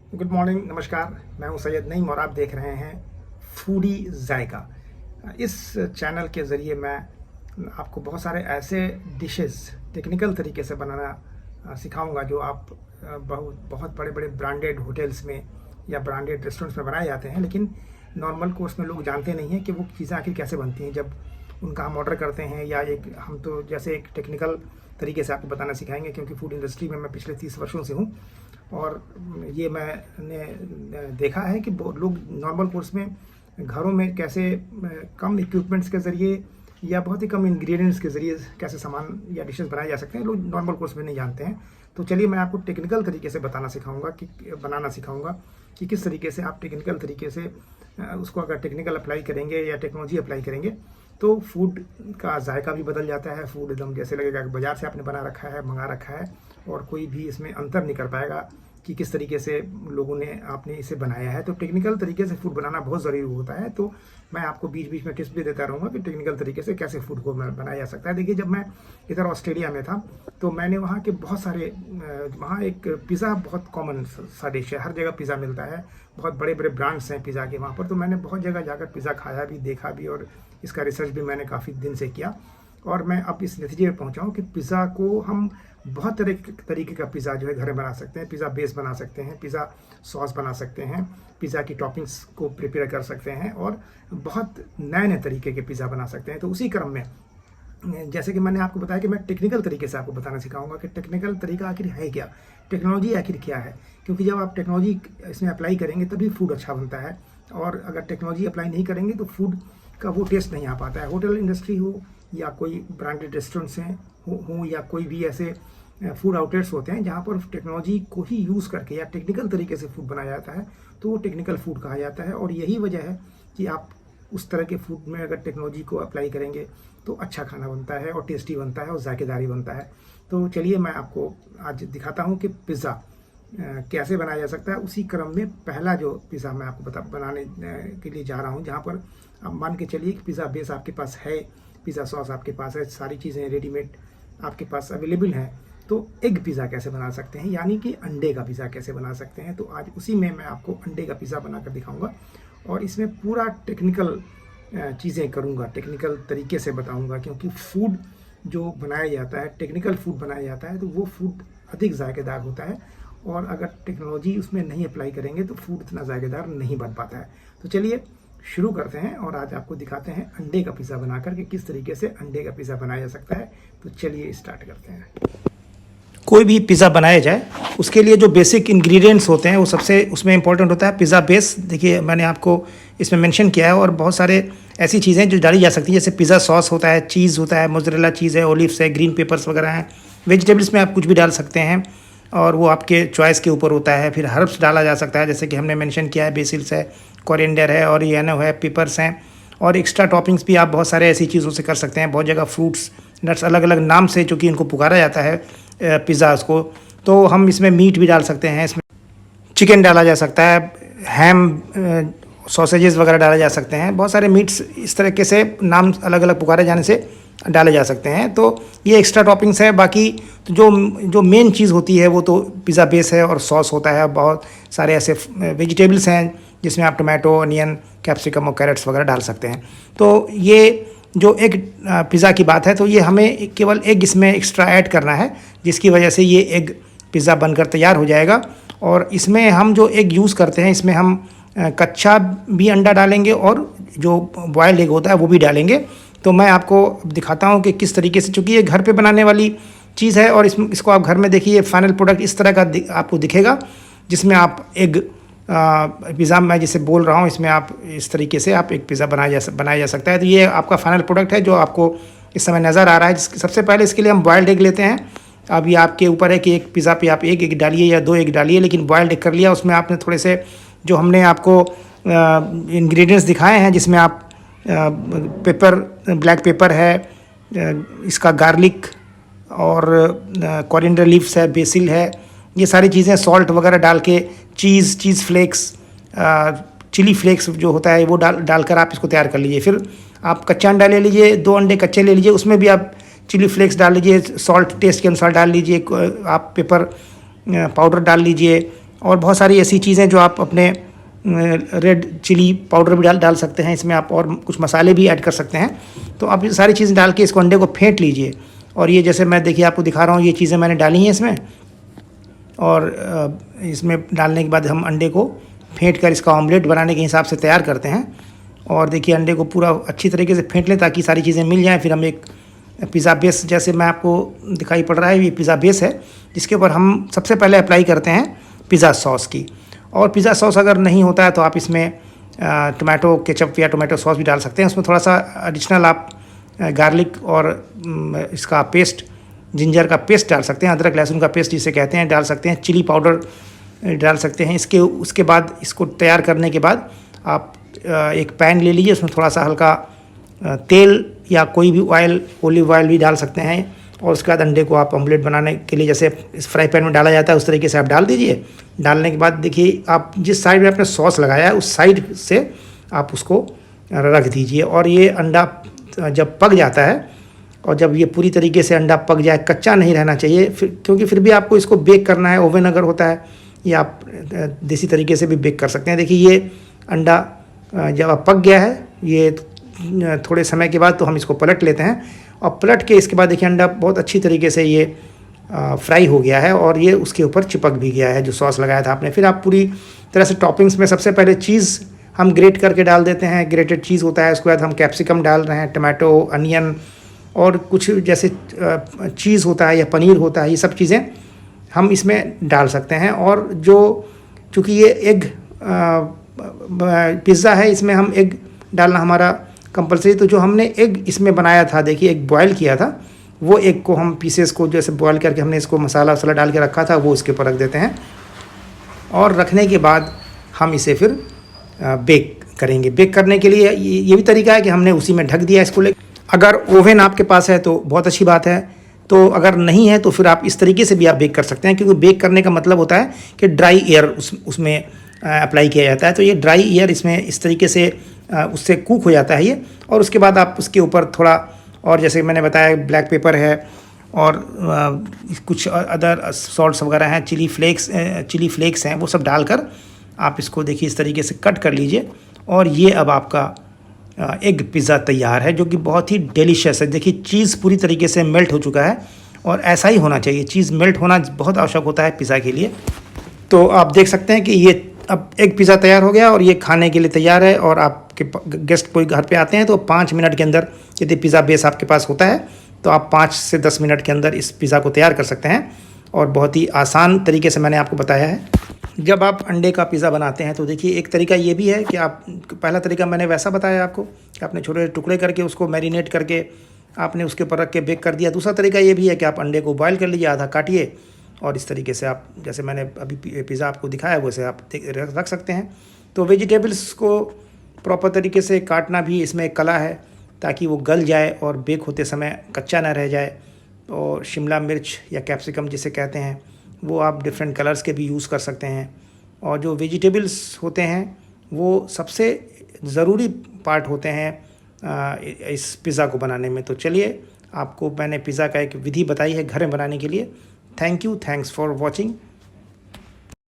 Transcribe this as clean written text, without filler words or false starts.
Good morning, नमस्कार। मैं हूं सैयद नईम और आप देख रहे हैं फूडी जायका। इस चैनल के ज़रिए मैं आपको बहुत सारे ऐसे डिशेस टेक्निकल तरीके से बनाना सिखाऊंगा जो आप बहुत बड़े बड़े ब्रांडेड होटल्स में या ब्रांडेड रेस्टोरेंट्स में बनाए जाते हैं, लेकिन नॉर्मल कोर्स में लोग जानते नहीं हैं कि वो चीज़ें आखिर कैसे बनती हैं जब उनका हम ऑर्डर करते हैं। या एक हम तो जैसे एक टेक्निकल तरीके से आपको बताना सिखाएंगे, क्योंकि फूड इंडस्ट्री में मैं पिछले 30 वर्षों से हूँ और ये मैंने देखा है कि लोग नॉर्मल कोर्स में घरों में कैसे कम इक्विपमेंट्स के ज़रिए या बहुत ही कम इंग्रेडिएंट्स के ज़रिए कैसे सामान या डिशेस बनाए जा सकते हैं, लोग नॉर्मल कोर्स में नहीं जानते हैं। तो चलिए मैं आपको टेक्निकल तरीके से बनाना सिखाऊंगा कि किस तरीके से आप टेक्निकल तरीके से उसको अगर टेक्निकल अप्लाई करेंगे या टेक्नोलॉजी अप्लाई करेंगे तो फूड का जायका भी बदल जाता है। फूड एकदम जैसे लगेगा कि बाज़ार से आपने बना रखा है, मंगा रखा है, और कोई भी इसमें अंतर नहीं कर पाएगा कि किस तरीके से लोगों ने आपने इसे बनाया है। तो टेक्निकल तरीके से फूड बनाना बहुत ज़रूरी होता है। तो मैं आपको बीच बीच में टिप्स भी देता रहूँगा कि टेक्निकल तरीके से कैसे फूड को बनाया जा सकता है। देखिए, जब मैं इधर ऑस्ट्रेलिया में था तो मैंने वहाँ के बहुत सारे वहाँ एक पिज़्ज़ा बहुत कॉमन सा डिश है, हर जगह पिज़्ज़ा मिलता है, बहुत बड़े बड़े ब्रांड्स हैं पिज़्ज़ा के वहाँ पर। तो मैंने बहुत जगह जाकर पिज़्ज़ा खाया भी, देखा भी, और इसका रिसर्च भी मैंने काफ़ी दिन से किया। और मैं अब इस नतीजे में पहुंचा हूं कि पिज़्ज़ा को हम बहुत तरीके का पिज़्ज़ा जो है घर में बना सकते हैं। पिज़्ज़ा बेस बना सकते हैं, पिज़्ज़ा सॉस बना सकते हैं, पिज़्ज़ा की टॉपिंग्स को प्रिपेयर कर सकते हैं, और बहुत नए नए तरीके के पिज़्ज़ा बना सकते हैं। तो उसी क्रम में जैसे कि मैंने आपको बताया कि मैं टेक्निकल तरीके से आपको बताना सिखाऊंगा कि टेक्निकल तरीका आखिर है क्या, टेक्नोलॉजी आखिर क्या है। क्योंकि जब आप टेक्नोलॉजी इसमें अप्लाई करेंगे तभी फूड अच्छा बनता है, और अगर टेक्नोलॉजी अप्लाई नहीं करेंगे तो फूड का वो टेस्ट नहीं आ पाता है। होटल इंडस्ट्री हो या कोई ब्रांडेड रेस्टोरेंट्स हैं हो या कोई भी ऐसे फूड आउटलेट्स होते हैं जहाँ पर टेक्नोलॉजी को ही यूज़ करके या टेक्निकल तरीके से फूड बनाया जाता है, तो वो टेक्निकल फूड कहा जाता है। और यही वजह है कि आप उस तरह के फूड में अगर टेक्नोलॉजी को अप्लाई करेंगे तो अच्छा खाना बनता है और टेस्टी बनता है और जायकेदारी बनता है। तो चलिए मैं आपको आज दिखाता हूँ कि पिज़्ज़ा कैसे बनाया जा सकता है। उसी क्रम में पहला जो पिज़्ज़ा मैं आपको बनाने के लिए जा रहा हूँ, जहाँ पर आप मान के चलिए कि पिज़्ज़ा बेस आपके पास है, पिज़्ज़ा सॉस आपके पास है, सारी चीज़ें रेडीमेड आपके पास अवेलेबल हैं। तो एग पिज़्ज़ा कैसे बना सकते हैं, यानी कि अंडे का पिज़्ज़ा कैसे बना सकते हैं। तो आज उसी में मैं आपको अंडे का पिज़्ज़ा बनाकर दिखाऊंगा, और इसमें पूरा टेक्निकल चीज़ें करूंगा, टेक्निकल तरीके से बताऊंगा। क्योंकि फूड जो बनाया जाता है, टेक्निकल फूड बनाया जाता है, तो वो फूड अधिक जायकेदार होता है, और अगर टेक्नोलॉजी उसमें नहीं अप्लाई करेंगे तो फूड इतना जायकेदार नहीं बन पाता है। तो चलिए शुरू करते हैं, और आज आपको दिखाते हैं अंडे का पिज़्ज़ा बनाकर कि किस तरीके से अंडे का पिज़्ज़ा बनाया जा सकता है। तो चलिए स्टार्ट करते हैं। कोई भी पिज़्ज़ा बनाया जाए उसके लिए जो बेसिक इंग्रेडिएंट्स होते हैं वो सबसे उसमें इंपॉर्टेंट होता है पिज़्ज़ा बेस। देखिए, मैंने आपको इसमें मेंशन किया है, और बहुत सारे ऐसी चीज़ें जो डाली जा सकती है, जैसे पिज़्ज़ा सॉस होता है, चीज़ होता है, मोज़रेला चीज़ है, ओलिव्स है, ग्रीन पेपर्स वगैरह हैं। वेजिटेबल्स में आप कुछ भी डाल सकते हैं और वो आपके चॉइस के ऊपर होता है। फिर हर्ब्स डाला जा सकता है, जैसे कि हमने मेंशन किया है, बेसिल्स है, कोरिएंडर है, ऑरिगेनो है, पेपर्स हैं, और एक्स्ट्रा टॉपिंग्स भी आप बहुत सारे ऐसी चीज़ों से कर सकते हैं। बहुत जगह फ्रूट्स, नट्स, अलग अलग नाम से चूँकि इनको पुकारा जाता है पिज़्ज़ाज़ को, तो हम इसमें मीट भी डाल सकते हैं, इसमें चिकन डाला जा सकता है, हैम, सॉसेजेस वगैरह डाले जा सकते हैं। बहुत सारे मीट्स इस तरीके से नाम अलग अलग पुकारे जाने से डाले जा सकते हैं। तो ये एक्स्ट्रा टॉपिंग्स है। बाकी तो जो मेन चीज़ होती है वो तो पिज़्ज़ा बेस है और सॉस होता है। बहुत सारे ऐसे वेजिटेबल्स हैं जिसमें आप टोमेटो, अनियन, कैप्सिकम और कैरेट्स वगैरह डाल सकते हैं। तो ये जो एग पिज़्ज़ा की बात है, तो ये हमें केवल एग इसमें एक्स्ट्रा ऐड करना है, जिसकी वजह से ये एग पिज़्ज़ा बनकर तैयार हो जाएगा। और इसमें हम जो एग यूज़ करते हैं, इसमें हम कच्चा भी अंडा डालेंगे और जो बॉयल्ड एग होता है वो भी डालेंगे। तो मैं आपको दिखाता हूँ कि किस तरीके से, चूँकि ये घर पे बनाने वाली चीज़ है, और इसको आप घर में देखिए, फाइनल प्रोडक्ट इस तरह का आपको दिखेगा, जिसमें आप एग पिज़्ज़ा मैं जिसे बोल रहा हूँ, इसमें आप इस तरीके से आप एक पिज़्ज़ा बनाया जा सकता है। तो ये आपका फाइनल प्रोडक्ट है जो आपको इस समय नज़र आ रहा है। सबसे पहले इसके लिए हम बॉयल्ड एग लेते हैं। अब ये आपके ऊपर है कि एक पिज़्ज़ा पे आप एक एग डालिए या 2 एग डालिए, लेकिन बॉयल्ड एग कर लिया। उसमें आपने थोड़े से जो हमने आपको इंग्रेडिएंट्स दिखाए हैं, जिसमें आप पेपर, ब्लैक पेपर है, इसका गार्लिक और कोरिएंडर लीव्स है, बेसिल है, ये सारी चीज़ें सॉल्ट वगैरह डाल के, चीज़ फ्लेक्स, चिली फ्लेक्स जो होता है वो डालकर आप इसको तैयार कर लीजिए। फिर आप कच्चा अंडा ले लीजिए, 2 अंडे कच्चे ले लीजिए, उसमें भी आप चिली फ्लेक्स डाल लीजिए, सॉल्ट टेस्ट के अनुसार डाल लीजिए, आप पेपर पाउडर डाल लीजिए, और बहुत सारी ऐसी चीज़ें जो आप अपने रेड चिली पाउडर भी डाल सकते हैं इसमें, आप और कुछ मसाले भी ऐड कर सकते हैं। तो आप ये सारी चीज़ें डाल के इसको अंडे को फेंट लीजिए। और ये जैसे मैं देखिए आपको दिखा रहा हूँ, ये चीज़ें मैंने डाली हैं इसमें, और इसमें डालने के बाद हम अंडे को फेंट कर इसका ऑमलेट बनाने के हिसाब से तैयार करते हैं। और देखिए अंडे को पूरा अच्छी तरीके से फेंट लें ताकि सारी चीज़ें मिल जाएँ। फिर हम एक पिज़्ज़ा बेस, जैसे मैं आपको दिखाई पड़ रहा है, ये पिज़्ज़ा बेस है जिसके ऊपर हम सबसे पहले अप्लाई करते हैं पिज़्ज़ा सॉस की। और पिज़्ज़ा सॉस अगर नहीं होता है तो आप इसमें टोमेटो केचप या टोमेटो सॉस भी डाल सकते हैं। उसमें थोड़ा सा एडिशनल आप गार्लिक और इसका पेस्ट, जिंजर का पेस्ट डाल सकते हैं, अदरक लहसुन का पेस्ट जिसे कहते हैं, डाल सकते हैं। चिली पाउडर डाल सकते हैं। उसके बाद इसको तैयार करने के बाद आप एक पैन ले लीजिए, उसमें थोड़ा सा हल्का तेल या कोई भी ऑयल, ओलिव ऑयल भी डाल सकते हैं। और उसके बाद अंडे को आप ऑमलेट बनाने के लिए जैसे इस फ्राई पैन में डाला जाता है उस तरीके से आप डाल दीजिए। डालने के बाद देखिए आप जिस साइड में आपने सॉस लगाया है उस साइड से आप उसको रख दीजिए। और ये अंडा जब पक जाता है और जब ये पूरी तरीके से अंडा पक जाए, कच्चा नहीं रहना चाहिए, क्योंकि फिर भी आपको इसको बेक करना है। ओवन अगर होता है या आप देसी तरीके से भी बेक कर सकते हैं। देखिए ये अंडा जब पक गया है, ये थोड़े समय के बाद तो हम इसको पलट लेते हैं। और पलट के इसके बाद देखिए अंडा बहुत अच्छी तरीके से ये फ्राई हो गया है और ये उसके ऊपर चिपक भी गया है जो सॉस लगाया था आपने। फिर आप पूरी तरह से टॉपिंग्स में सबसे पहले चीज़ हम ग्रेट करके डाल देते हैं, ग्रेटेड चीज़ होता है। उसके बाद हम कैप्सिकम डाल रहे हैं, टमाटो, अनियन और कुछ जैसे चीज़ होता है या पनीर होता है, ये सब चीज़ें हम इसमें डाल सकते हैं। और चूँकि ये एग पिज़्ज़ा है, इसमें हम एग डालना हमारा कंपलसरी। तो जो हमने एग इसमें बनाया था, देखिए एग बॉयल किया था, वो एग को हम पीसेस को जैसे बॉयल करके हमने इसको मसाला वसाला डाल के रखा था, वो इसके ऊपर रख देते हैं। और रखने के बाद हम इसे फिर बेक करेंगे। बेक करने के लिए ये भी तरीका है कि हमने उसी में ढक दिया इसको। अगर ओवन आपके पास है तो बहुत अच्छी बात है, तो अगर नहीं है तो फिर आप इस तरीके से भी आप बेक कर सकते हैं, क्योंकि बेक करने का मतलब होता है कि ड्राई एयर उसमें अप्लाई किया जाता है। तो ये ड्राई एयर इसमें इस तरीके से उससे कुक हो जाता है ये। और उसके बाद आप उसके ऊपर थोड़ा, और जैसे मैंने बताया ब्लैक पेपर है और कुछ अदर सॉल्ट्स वगैरह हैं, चिली फ्लेक्स हैं, वो सब डालकर आप इसको देखिए इस तरीके से कट कर लीजिए। और ये अब आपका एग पिज़्ज़ा तैयार है, जो कि बहुत ही डिलीशियस है। देखिए चीज़ पूरी तरीके से मेल्ट हो चुका है और ऐसा ही होना चाहिए। चीज़ मेल्ट होना बहुत आवश्यक होता है पिज़्ज़ा के लिए। तो आप देख सकते हैं कि ये अब एग पिज़्ज़ा तैयार हो गया और ये खाने के लिए तैयार है। और आपके गेस्ट कोई घर पे आते हैं तो 5 मिनट के अंदर, यदि पिज़्ज़ा बेस आपके पास होता है तो आप 5 से 10 मिनट के अंदर इस पिज़्ज़ा को तैयार कर सकते हैं। और बहुत ही आसान तरीके से मैंने आपको बताया है। जब आप अंडे का पिज़्ज़ा बनाते हैं तो देखिए एक तरीका ये भी है कि आप, पहला तरीका मैंने वैसा बताया आपको कि आपने छोटे टुकड़े करके उसको मैरिनेट करके आपने उसके ऊपर रख के बेक कर दिया। दूसरा तरीका ये भी है कि आप अंडे को बॉयल कर लीजिए, आधा काटिए और इस तरीके से आप, जैसे मैंने अभी पिज़्ज़ा आपको दिखाया वैसे आप रख सकते हैं। तो वेजिटेबल्स को प्रॉपर तरीके से काटना भी इसमें एक कला है, ताकि वो गल जाए और बेक होते समय कच्चा ना रह जाए। और शिमला मिर्च या कैप्सिकम जिसे कहते हैं, वो आप डिफरेंट कलर्स के भी यूज़ कर सकते हैं। और जो वेजिटेबल्स होते हैं वो सबसे ज़रूरी पार्ट होते हैं इस पिज़्ज़ा को बनाने में। तो चलिए, आपको मैंने पिज़्ज़ा का एक विधि बताई है घर में बनाने के लिए। Thanks for watching.